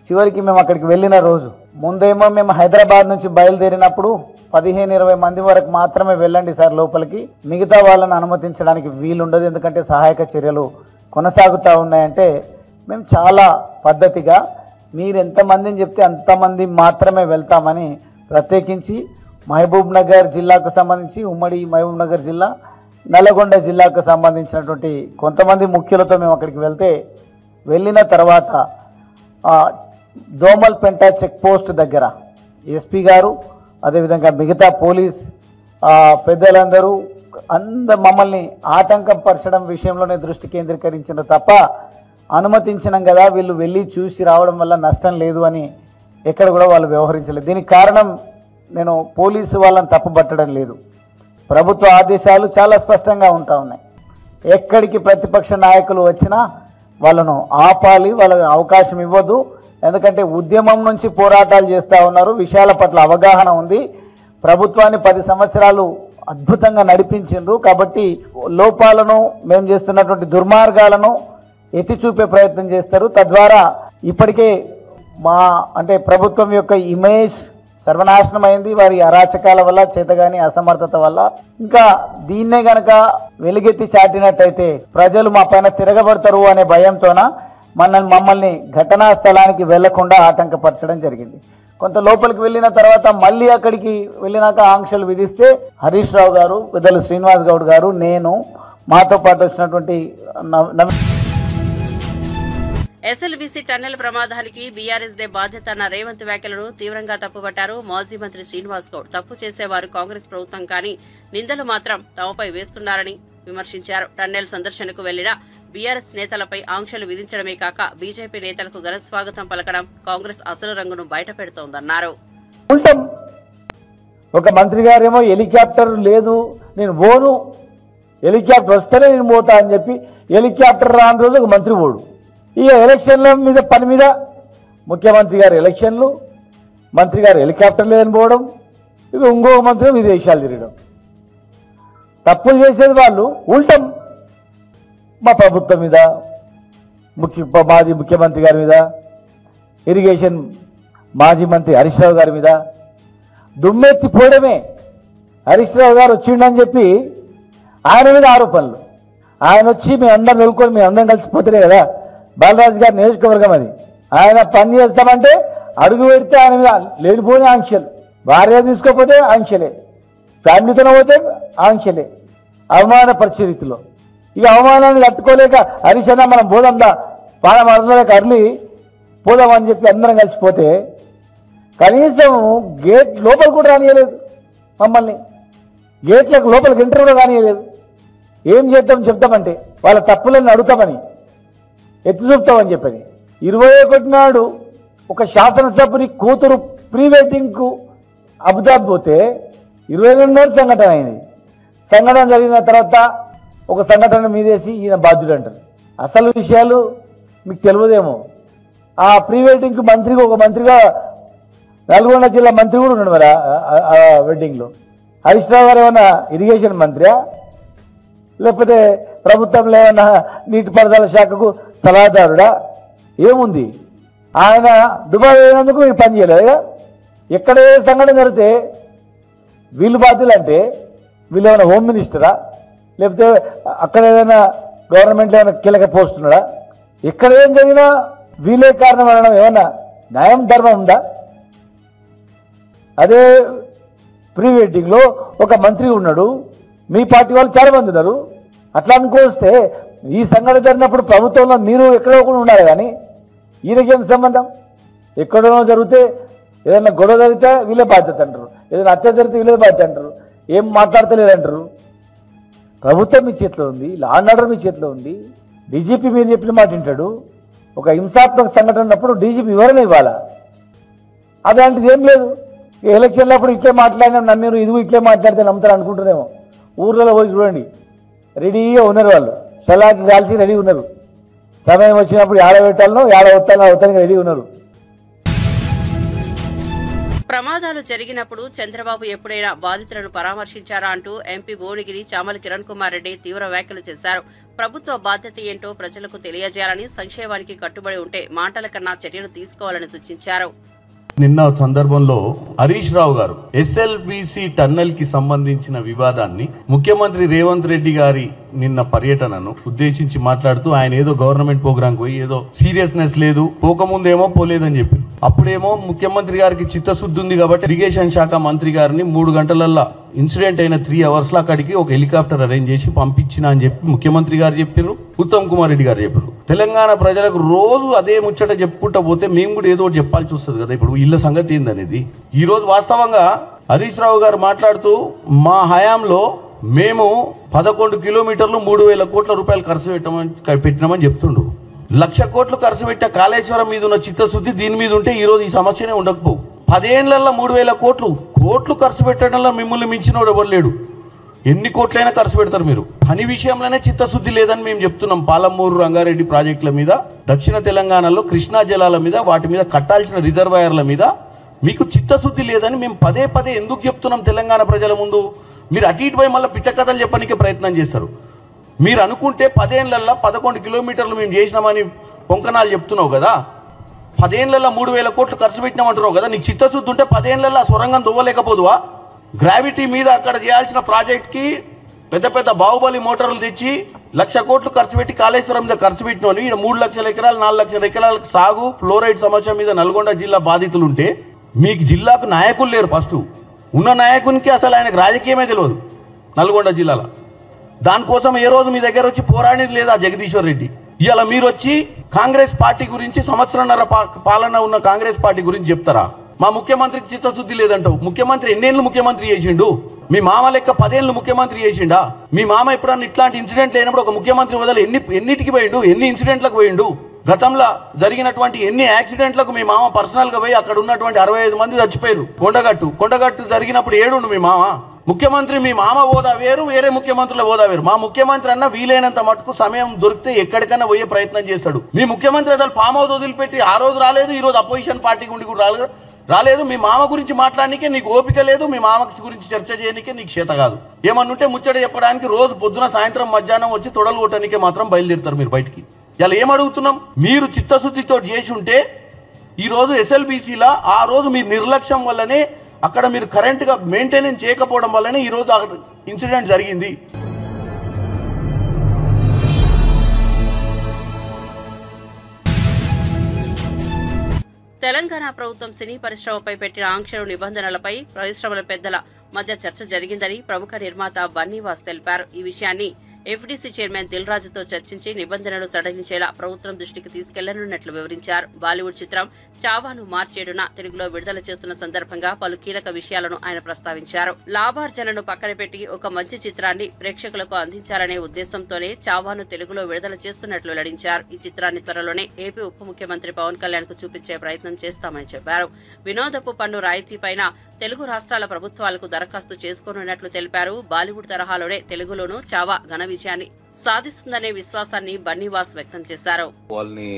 చివరికి మేము అక్కడికి వెళ్ళిన రోజు ముందేమో మేము హైదరాబాద్ నుంచి బయలుదేరినప్పుడు 15-20 మంది వరకు మాత్రమే వెళ్ళండి సార్ లోపలికి, మిగతా వాళ్ళని అనుమతించడానికి వీలుండదు, ఎందుకంటే సహాయక చర్యలు కొనసాగుతూ ఉన్నాయంటే మేము చాలా పద్ధతిగా మీరు ఎంతమందిని చెప్తే అంతమంది మాత్రమే వెళ్తామని ప్రత్యేకించి మహబూబ్ నగర్ జిల్లాకు సంబంధించి ఉమ్మడి మహబూబ్ నగర్ జిల్లా, నల్గొండ జిల్లాకు సంబంధించినటువంటి కొంతమంది ముఖ్యులతో మేము అక్కడికి వెళ్ళిన తర్వాత దోమల్పెంట చెక్ పోస్ట్ దగ్గర ఎస్పీ గారు అదేవిధంగా మిగతా పోలీస్ పెద్దలందరూ మమ్మల్ని ఆటంకం పరచడం విషయంలోనే దృష్టి కేంద్రీకరించిన తప్ప అనుమతించినాం కదా వీళ్ళు వెళ్ళి చూసి రావడం వల్ల నష్టం లేదు అని ఎక్కడ కూడా వాళ్ళు వ్యవహరించలేదు. దీనికి కారణం నేను పోలీసు వాళ్ళని తప్పుపట్టడం లేదు, ప్రభుత్వ ఆదేశాలు చాలా స్పష్టంగా ఉంటా ఉన్నాయి. ఎక్కడికి ప్రతిపక్ష నాయకులు వచ్చినా వాళ్ళను ఆపాలి, వాళ్ళకి అవకాశం ఇవ్వద్దు. ఎందుకంటే ఉద్యమం నుంచి పోరాటాలు చేస్తూ ఉన్నారు, విషయాల పట్ల అవగాహన ఉంది, ప్రభుత్వాన్ని 10 సంవత్సరాలు అద్భుతంగా నడిపించిండ్రు. కాబట్టి లోపాలను మేము చేస్తున్నటువంటి దుర్మార్గాలను ఎత్తి చూపే ప్రయత్నం చేస్తారు. తద్వారా ఇప్పటికే ప్రభుత్వం యొక్క ఇమేజ్ సర్వనాశనం అయింది వారి అరాచకాల వల్ల, చేతగాని అసమర్థత వల్ల. ఇంకా దీన్నే గనక వెలుగెత్తి చాటినట్టయితే ప్రజలు మా పైన తిరగబడతారు అనే భయంతోన మమ్మల్ని ఘటనా స్థలానికి వెళ్లకుండా ఆటంకపరచడం జరిగింది. కొంత లోపలికి వెళ్ళిన తర్వాత మళ్ళీ అక్కడికి వెళ్ళినాక ఆంక్షలు విధిస్తే హరీష్ రావు గారు, పెద్దలు శ్రీనివాస్ గౌడ్ గారు, నేను, మాతో పాటు వచ్చినటువంటి ఎస్ఎల్బీసీ టన్నెల్ ప్రమాదానికి బీఆర్ఎస్ దే బాధ్యత అన్న రేవంత్ వ్యాఖ్యలను తీవ్రంగా తప్పుపట్టారు మాజీ మంత్రి శ్రీనివాస్ గౌడ్. తప్పు చేసేవారు కాంగ్రెస్ ప్రభుత్వం కానీ నిందలు మాత్రం తమపై వేస్తున్నారని విమర్శించారు. టన్నెల్ సందర్శనకు వెళ్లిన బీఆర్ఎస్ నేతలపై ఆంక్షలు విధించడమే కాక బీజేపీ నేతలకు ఘన స్వాగతం పలకడం కాంగ్రెస్ అసలు రంగును బయటపెడుతోందన్నారు. ఒక మంత్రి గారేమో హెలికాప్టర్ లేదు నేను పోను, హెలికాప్టర్ వస్తేనే నేను పోతా అని చెప్పి హెలికాప్టర్ రాని రోజు ఒక మంత్రి పోడు. ఈ ఎలక్షన్ల మీద పని మీద ముఖ్యమంత్రి గారు ఎలక్షన్లు, మంత్రి గారు హెలికాప్టర్ లేదని పోవడం, ఇక ఇంకో మంత్రి విదేశాలు తిరగడం. తప్పులు చేసేది వాళ్ళు, ఉల్టం మా ప్రభుత్వం మీద, మాజీ ముఖ్యమంత్రి గారి మీద, ఇరిగేషన్ మాజీ మంత్రి హరీష్ రావు గారి మీద దుమ్మెత్తిపోవడమే. హరీష్ రావు గారు వచ్చిండని చెప్పి ఆయన మీద ఆరోపణలు. ఆయన వచ్చి మేము అందరం నిలుకొని మేము అందరం కలిసిపోతేనే కదా బాలరాజు గారి నియోజకవర్గం అది. ఆయన పని చేస్తామంటే అడుగు పెడితే ఆయన మీద లేనిపోని ఆంక్షలు, భార్య తీసుకోకపోతే ఆంక్షలే, ఫ్యామిలీతోనే పోతే ఆంక్షలే, అవమానపరిచే రీతిలో. ఇక అవమానాన్ని తట్టుకోలేక హరీష్ అన్న మనం పోదాందా పాల మరదలేక అర్లి పోదామని చెప్పి అందరం కలిసిపోతే కనీసం గేట్ లోపల కూడా రానియలేదు మమ్మల్ని, గేట్లకు లోపలికి ఎంటర్ కూడా రానియలేదు. ఏం చేద్దాం చెప్తామంటే వాళ్ళ తప్పులను అడుగుతామని, ఎత్తి చూపుతామని చెప్పని 21 నాడు ఒక శాసనసభ్యుని కూతురు ప్రీ వెడ్డింగ్కు అబుదాబి పోతే 22 నాడు సంఘటన అయింది. సంఘటన జరిగిన తర్వాత ఒక సంఘటన మీదేసి ఈయన బాధ్యుడు అంటారు. అసలు విషయాలు మీకు తెలియదేమో. ఆ ప్రీ వెడ్డింగ్కి మంత్రిగా ఒక మంత్రిగా నల్గొండ జిల్లా మంత్రి కూడా ఉన్నాడు మరి ఆ వెడ్డింగ్లో. హరీష్ రావు గారు ఏమన్నా ఇరిగేషన్ మంత్రియా, లేకపోతే ప్రభుత్వంలో ఏమన్నా నీటిపారుదల శాఖకు సలహాదారుడా, ఏముంది? ఆయన దుబాయ్ అయినందుకు మీరు పని చేయలేదు. ఎక్కడే సంఘటన జరిగితే వీళ్ళు బాధ్యులు అంటే వీళ్ళు ఏమైనా హోమ్ మినిస్టరా, లేకపోతే అక్కడ ఏదైనా గవర్నమెంట్లో ఏమైనా కీలక పోస్ట్ ఉన్నాడా? ఎక్కడ ఏం జరిగినా వీళ్ళే కారణం అనడం ఏమన్నా న్యాయం ధర్మం ఉందా? అదే ప్రీ వెడ్డింగ్లో ఒక మంత్రి ఉన్నాడు, మీ పార్టీ వాళ్ళు చాలా మంది ఉన్నారు. అట్లా అనుకోస్తే ఈ సంఘటన జరిగినప్పుడు ప్రభుత్వంలో మీరు ఎక్కడో కూడా ఉండాలి, కానీ ఈయనకేం సంబంధం? ఎక్కడో జరిగితే ఏదైనా గొడవ జరిగితే వీళ్ళే బాధ్యత అంటారు, ఏదైనా హత్య జరిగితే వీళ్ళే బాధ్యత అంటారు, ఏం మాట్లాడతలేదంటారు. ప్రభుత్వం మీ చేతిలో ఉంది, లా అండ్ ఆర్డర్ మీ చేతిలో ఉంది. డీజీపీ మీరు చెప్పిన మాట వింటాడు. ఒక హింసాత్మక సంఘటన ఉన్నప్పుడు డీజీపీ వివరణ ఇవ్వాలా? అలాంటిది ఏం లేదు. ఎలక్షన్లో అప్పుడు ఇట్లే మాట్లాడినా నమ్మారు, ఇది ఇట్లే మాట్లాడితే నమ్ముతారు అనుకుంటున్నారేమో. ఊర్లలో పోయి చూడండి, రెడీగా ఉన్నారు వాళ్ళు, సలాకి కాల్చి రెడీ ఉన్నారు. సమయం వచ్చినప్పుడు ఏడ పెట్టాలనో ఏడ వస్తానో అవుతానికి రెడీ ఉన్నారు. ప్రమాదాలు జరిగినప్పుడు చంద్రబాబు ఎప్పుడైనా బాధితులను పరామర్శించారా అంటూ ఎంపీ భువనగిరి చామల కిరణ్ కుమార్ రెడ్డి తీవ్ర వ్యాఖ్యలు చేశారు. ప్రభుత్వ బాధ్యత ఏంటో ప్రజలకు తెలియజేయాలని, సంక్షేమానికి కట్టుబడి ఉంటే మాటల కన్నా చర్యలు తీసుకోవాలని సూచించారు. నిన్న సందర్భంలో హరీష్ రావు గారు ఎస్ఎల్బిసి టన్నెల్ కి సంబంధించిన వివాదాన్ని ముఖ్యమంత్రి రేవంత్ రెడ్డి గారి నిన్న పర్యటనను ఉద్దేశించి మాట్లాడుతూ ఆయన ఏదో గవర్నమెంట్ ప్రోగ్రాం పోయి ఏదో సీరియస్నెస్ లేదు, పోకముందేమో పోలేదని చెప్పి, అప్పుడేమో ముఖ్యమంత్రి గారికి చిత్తశుద్ధి ఉంది కాబట్టి ఇరిగేషన్ శాఖ మంత్రి గారిని 3 గంటలల్లో ఇన్సిడెంట్ అయిన 3 అవర్స్ లో అక్కడికి ఒక హెలికాప్టర్ అరేంజ్ చేసి పంపించిన అని చెప్పి ముఖ్యమంత్రి గారు చెప్పారు, ఉత్తమ్ కుమార్ రెడ్డి గారు చెప్పారు. తెలంగాణ ప్రజలకు రోజు అదే ముచ్చట చెప్పుకుంటా పోతే మేము కూడా ఏదో చెప్పాల్సి వస్తుంది కదా. ఇప్పుడు వీళ్ళ సంగతి ఏందనేది ఈ రోజు వాస్తవంగా హరీష్ రావు గారు మాట్లాడుతూ మా హయాంలో మేము 11 కిలోమీటర్లు 3,000 కోట్ల రూపాయలు ఖర్చు పెట్టినామని చెప్తుండు. 1,00,000 కోట్లు ఖర్చు పెట్టే కాళేశ్వరం మీద ఉన్న చిత్తశుద్ధి దీని మీద ఉంటే ఈ రోజు ఈ సమస్యనే ఉండకపోవు. 10 ఏళ్లలో 3,000 కోట్లు ఖర్చు పెట్టడంలో మిమ్మల్ని మించినోడు ఎవరు లేడు. ఎన్ని కోట్లైనా ఖర్చు పెడతారు మీరు. పని విషయంలోనే చిత్తశుద్ధి లేదని మేము చెప్తున్నాం. పాలమూరు రంగారెడ్డి ప్రాజెక్టుల మీద, దక్షిణ తెలంగాణలో కృష్ణా జలాల మీద, వాటి మీద కట్టాల్సిన రిజర్వాయర్ల మీద మీకు చిత్తశుద్ధి లేదని మేము పదే పదే ఎందుకు చెప్తున్నాం తెలంగాణ ప్రజల ముందు? మీరు అటు ఇటు పోయి మళ్ళీ పిట్ట కథలు చెప్పడానికి ప్రయత్నం చేస్తారు. మీరు అనుకుంటే 10 ఏళ్లలో 11 కిలోమీటర్లు మేము చేసినామని పొంకనాలు చెప్తున్నావు కదా, 10 ఏళ్లలో 3,000 కోట్లు ఖర్చు పెట్టినామంటున్నావు కదా. నీకు చిత్తశుద్ధి ఉంటే 10 ఏళ్లలో సొరంగం దువ్వలేకపోదువా? గ్రావిటీ మీద అక్కడ చేయాల్సిన ప్రాజెక్ట్కి పెద్ద పెద్ద బాహుబలి మోటార్లు తెచ్చి 1,00,000 కోట్లు ఖర్చు పెట్టి కాళేశ్వరం మీద ఖర్చు పెట్టినోని 3 లక్షల ఎకరాలు 4 లక్షల ఎకరాలకు సాగు ఫ్లోరైడ్ సమస్య మీద నల్గొండ జిల్లా బాధితులుంటే మీకు జిల్లాకు నాయకులు లేరు. ఫస్ట్ ఉన్న నాయకునికి అసలు ఆయనకు రాజకీయమే తెలియదు నల్గొండ జిల్లాలో. దానికోసం ఏ రోజు మీ దగ్గర వచ్చి పోరాడేది లేదా జగదీశ్వర్ రెడ్డి? ఇవాళ మీరు వచ్చి కాంగ్రెస్ పార్టీ గురించి, సంవత్సరంన్నర పాలన ఉన్న కాంగ్రెస్ పార్టీ గురించి చెప్తారా? మా ముఖ్యమంత్రికి చిత్తశుద్ధి లేదంటావు. ముఖ్యమంత్రి ఎన్నేళ్ళు ముఖ్యమంత్రి చేసిండు? మీ మామ లెక్క 10 ఏళ్ళు ముఖ్యమంత్రి చేసిండా? మీ మామ ఎప్పుడన్నా ఇట్లాంటి ఇన్సిడెంట్ లేనప్పుడు ఒక ముఖ్యమంత్రి వదలు ఎన్నిటికి పోయిండు? ఎన్ని ఇన్సిడెంట్లకు పోయిండు? గతంలో జరిగినటువంటి ఎన్ని యాక్సిడెంట్లకు మీ మామ పర్సనల్ గా పోయి అక్కడ ఉన్నటువంటి 65 మంది చచ్చిపోయారు. కొండగట్టు జరిగినప్పుడు ఏడుండు మీ మామ? ముఖ్యమంత్రి మీ మామ హోదా వేరు, వేరే ముఖ్యమంత్రుల హోదా వేరు. మా ముఖ్యమంత్రి అన్న వీలైనంత మటుకు సమయం దొరికితే ఎక్కడికైనా పోయే ప్రయత్నం చేస్తాడు. మీ ముఖ్యమంత్రి అసలు ఫామ్ హౌస్ వదిలిపెట్టి ఆ రోజు రాలేదు, ఈ రోజు అపోజిషన్ పార్టీ గుండి కూడా రాలేదు. మీ మామ గురించి మాట్లాడడానికే నీకు ఓపిక లేదు, మీ మామ గురించి చర్చ చేయడానికే నీకు చేత కాదు. ఏమన్నుంటే ముచ్చట చెప్పడానికి రోజు పొద్దున సాయంత్రం మధ్యాహ్నం వచ్చి తొడలు కొట్టడానికే మాత్రం బయలుదేరుతారు మీరు బయటికి. ఇలా ఏమడుగుతున్నాం, మీరు చిత్తశుద్ధితో చేసి ఉంటే ఈరోజు ఎస్ఎల్బీసీలా ఆ రోజు మీ నిర్లక్ష్యం వల్లనే అక్కడ మీరు కరెంట్గా మెయింటెనెన్స్ చేయకపోవడం వల్లనే ఈరోజు ఇన్సిడెంట్ జరిగింది. తెలంగాణ ప్రభుత్వం సినీ పరిశ్రమపై పెట్టిన ఆంక్షలు నిబంధనలపై పరిశ్రమల పెద్దల మధ్య చర్చ జరిగిందని ప్రముఖ నిర్మాత బన్నీవాస్ తెలిపారు. ఈ విషయాన్ని ఎఫ్డీసీ చైర్మన్ దిల్ రాజుతో చర్చించి నిబంధనలు సడలించేలా ప్రభుత్వం దృష్టికి తీసుకెళ్లనున్నట్లు వివరించారు. బాలీవుడ్ చిత్రం చావాను మార్చి 7న తెలుగులో విడుదల చేస్తున్న సందర్భంగా పలు కీలక విషయాలను ఆయన ప్రస్తావించారు. లాభార్జనను పక్కన పెట్టి ఒక మంచి చిత్రాన్ని ప్రేక్షకులకు అందించాలనే ఉద్దేశంతోనే చావాను తెలుగులో విడుదల చేస్తున్నట్లు వెల్లడించారు. ఈ చిత్రాన్ని త్వరలోనే ఏపీ ఉప ముఖ్యమంత్రి పవన్ కళ్యాణ్ కు చూపించే ప్రయత్నం చేస్తామని చెప్పారు. వినోదపు పన్ను రాయితీపైన తెలుగు రాష్ట్రాల ప్రభుత్వాలకు దరఖాస్తు చేసుకోనున్నట్లు తెలిపారు. బాలీవుడ్ తరహాలోనే తెలుగులోనూ చావా ఘన విజయాన్ని సాధిస్తుందనే విశ్వాసాన్ని బన్నీవాస్ వ్యక్తం చేశారు. వాళ్ళని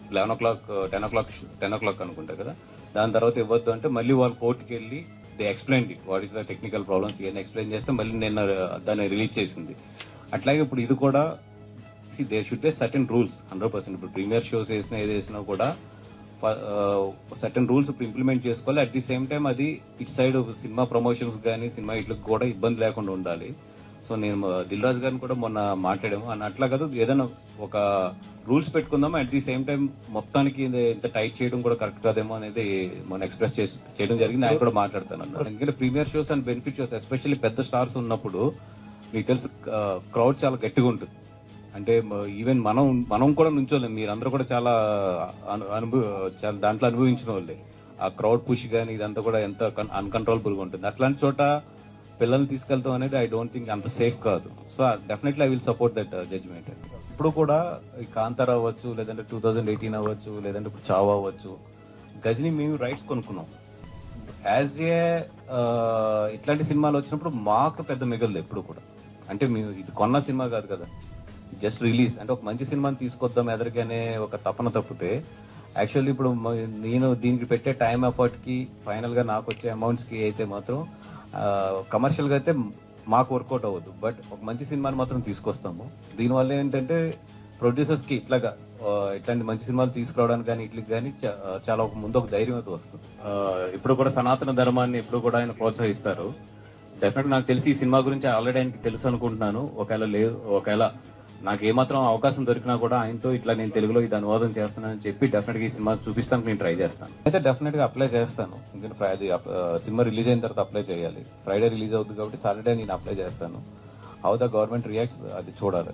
11 o'clock 10 o'clock అనుకుంటా కదా, దాని తర్వాత ఇవ్వద్దు అంటే మళ్ళీ వాళ్ళు కోర్టుకి వెళ్ళి they explain what is the technical problems ఇవన్నీ ఎక్స్ప్లెయిన్ చేస్తే మళ్ళీ నిన్న దాన్ని రిలీజ్ చేసింది. అట్లాగే ఇప్పుడు ఇది కూడా they should be certain rules 100%. ఇప్పుడు ప్రీమియర్ షోస్ వేసినా ఏది వేసినా కూడా సర్టెన్ రూల్స్ ఇప్పుడు ఇంప్లిమెంట్ చేసుకోవాలి. అట్ ది సేమ్ టైం అది ఇటు సైడ్ సినిమా ప్రమోషన్స్ కానీ సినిమా ఇట్లకు కూడా ఇబ్బంది లేకుండా ఉండాలి. సో నేను దిల్ రాజు గారిని కూడా మొన్న మాట్లాడాము అని అట్లా కాదు, ఏదైనా ఒక రూల్స్ పెట్టుకుందాము. అట్ ది సేమ్ టైం మొత్తానికి ఇంత టైట్ చేయడం కూడా కరెక్ట్ కాదేమో అనేది మొన్న ఎక్స్ప్రెస్ చేయడం జరిగింది. ఆయన కూడా మాట్లాడతాను అన్నారు. ఎందుకంటే premier shows and benefit shows especially పెద్ద స్టార్స్ ఉన్నప్పుడు మీకు తెలుసు క్రౌడ్ చాలా గట్టిగా ఉంటుంది. అంటే ఈవెన్ మనం కూడా నుంచోలేం, మీరందరూ కూడా చాలా దాంట్లో అనుభవించిన వాళ్ళే. ఆ క్రౌడ్ పుష్ కానీ ఇదంతా కూడా ఎంత అన్కంట్రోలబుల్గా ఉంటుంది. అట్లాంటి చోట పిల్లల్ని తీసుకెళ్తాం అనేది ఐ డోంట్ థింక్ అంత సేఫ్ కాదు. So definitely I will support that judgement. ఇప్పుడు కూడా ఈ కాంతారా అవ్వచ్చు, లేదంటే 2018 అవ్వచ్చు, లేదంటే ఇప్పుడు చావా అవ్వచ్చు, గజని మేము రైట్స్ కొనుక్కున్నాం. యాజ్ ఏ ఇట్లాంటి సినిమాలు వచ్చినప్పుడు మాకు పెద్ద మిగలదు ఎప్పుడు కూడా. అంటే మేము ఇది కొన్న సినిమా కాదు కదా, జస్ట్ రిలీజ్ అంటే ఒక మంచి సినిమాని తీసుకొద్దాం ఎదరికనే ఒక తపన తప్పితే యాక్చువల్లీ ఇప్పుడు నేను దీనికి పెట్టే టైం ఎఫర్ట్కి ఫైనల్గా నాకు వచ్చే అమౌంట్స్కి అయితే మాత్రం కమర్షియల్గా అయితే మాకు వర్కౌట్ అవ్వదు. బట్ ఒక మంచి సినిమాని మాత్రం తీసుకొస్తాము. దీనివల్ల ఏంటంటే ప్రొడ్యూసర్స్కి ఇట్లాంటి మంచి సినిమాలు తీసుకురావడానికి కానీ ఇట్లకి కానీ చాలా ముందు ఒక ధైర్యం అయితే వస్తుంది. ఇప్పుడు కూడా సనాతన ధర్మాన్ని ఎప్పుడు కూడా ఆయన ప్రోత్సహిస్తారు. డెఫినెట్గా నాకు తెలిసి ఈ సినిమా గురించి ఆల్రెడీ ఆయనకి తెలుసు అనుకుంటున్నాను. ఒకవేళ నాకు ఏమాత్రం అవకాశం దొరికినా కూడా ఆయనతో ఇట్లా నేను తెలుగులో ఇది అనువాదం చేస్తానని చెప్పి డెఫినెట్గా ఈ సినిమా చూపిస్తానికి నేను ట్రై చేస్తాను. అయితే డెఫినెట్గా అప్లై చేస్తాను. ఎందుకంటే అది సినిమా రిలీజ్ అయిన తర్వాత అప్లై చేయాలి. ఫ్రైడే రిలీజ్ అవుతుంది కాబట్టి సాటర్డే నేను అప్లై చేస్తాను. హౌ ద గవర్నమెంట్ రియాక్ట్స్ అది చూడాలి.